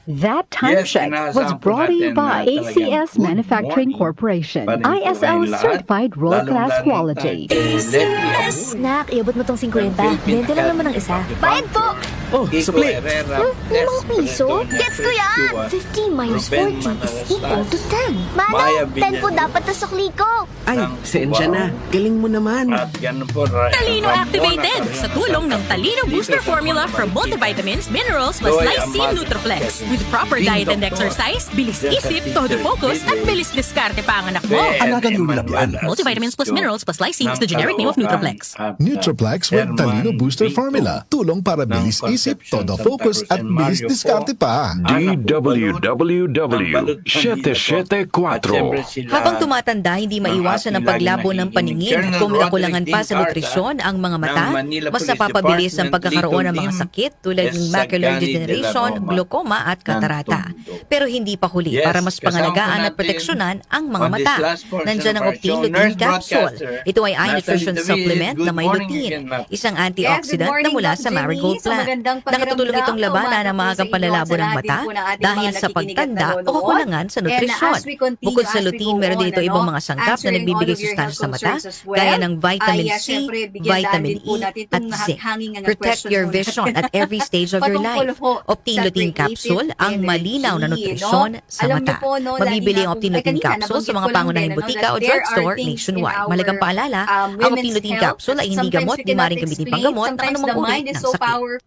That time Yes, check was inaasahan po brought to you natin by na talagang ACS good Manufacturing morning Corporation, pa rin po ISO kayong lahat, certified world-class lalong-lalo quality. na kay Letty Abu, Nak, iabot mo tong 50. Philippine 20 lang naman ang isa. Academy of Bayad po! Oh, Kiko supli. Herrera, 5 piso? President Gets ko yan! 21, 15 minus Ruben 40 is equal to 10. Maya Manong, 10 po Villanueva. dapat na sukli ko. Ay, ng sensya na. Galing mo naman. At ganun po, Talino Ramona activated Perez. sa tulong ng Talino Booster Formula from multivitamins, minerals plus Joy lysine Amado. Nutraflex. With proper diet and exercise, bilis isip, todo focus, at bilis diskarte pa ang anak mo. Anagan yung nilagyan. Multivitamins plus minerals plus lysine is the generic name of Nutraflex. Nutraplex with Talino Booster Formula. Tulong para bilis isip, todo focus at bilis diskarte pa. DWWW774. Habang tumatanda, hindi maiwasan ang paglabo ng paningin at kung may kakulangan pa sa nutrisyon ang mga mata, mas napapabilis ang pagkakaroon ng mga sakit tulad ng macular degeneration, glaucoma at katarata. Pero hindi pa huli para mas pangalagaan at proteksyonan ang mga mata. Nandyan ang Optin Lutein Capsule. Ito ay eye nutrition supplement na may lutein, isang antioxidant na mula sa marigold plant. Nakatutulong itong labanan ang maagang panlalabo ng mata dahil sa pagtanda o kakulangan sa nutrisyon. Bukod sa lutein, meron din ito ibang mga sangkap na nagbibigay sustansya sa mata, gaya ng vitamin C, vitamin E, at zinc. Protect your vision at every stage of your life. Optin Lutein Capsule, ang malinaw na nutrisyon sa mata. Mabibili ang Optin Lutein Capsule sa mga pangunahing butika o drugstore nationwide. Mahalagang paalala, ang Optin Lutein Capsule ay hindi gamot, di maaaring gamitin panggamot ng anumang uri ng sakit.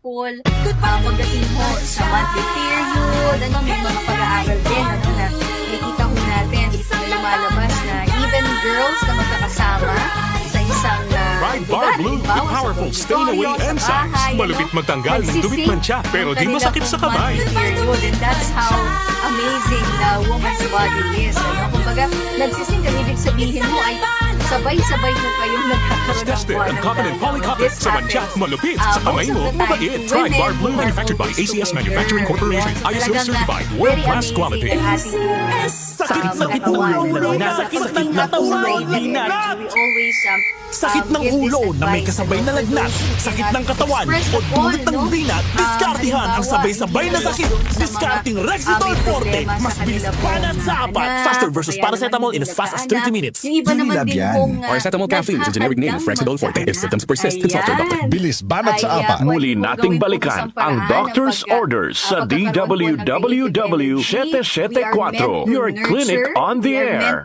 Pagdating mo sa monthly period, may mga pag-aaral din, na nakikita ko natin, dito na lumalabas na even girls na magkakasama sa isang Pride Bar Blue with powerful stain away enzymes. Malupit magtanggal ng dumit mancha pero di masakit sa kamay. And that's how amazing the woman's body is. Kumbaga, nagsising kami, ibig sabihin mo ay sabay-sabay mo kayong nagkakaroon Tested ng and confident polycopic sa mancha, malupit sa kamay mo, mabait. Pride Bar Blue manufactured by ACS Manufacturing Corporation. ISO certified, world-class quality. Sakit ng ulo, sakit ng katawan, sakit ng ulo na may kasabay na lagnat, sakit ng katawan o dulot ng binat, diskartihan ang sabay-sabay na sakit. Diskarting Rexitol Forte, mas bilis panat sa apat. Faster versus paracetamol in as fast as 30 minutes. Yung iba naman din kung Paracetamol caffeine is a generic name of Rexidol Forte. If symptoms persist, consult your doctor. Bilis banat sa apat. Muli nating balikan ang doctor's orders sa DWWW774. Your clinic on the air.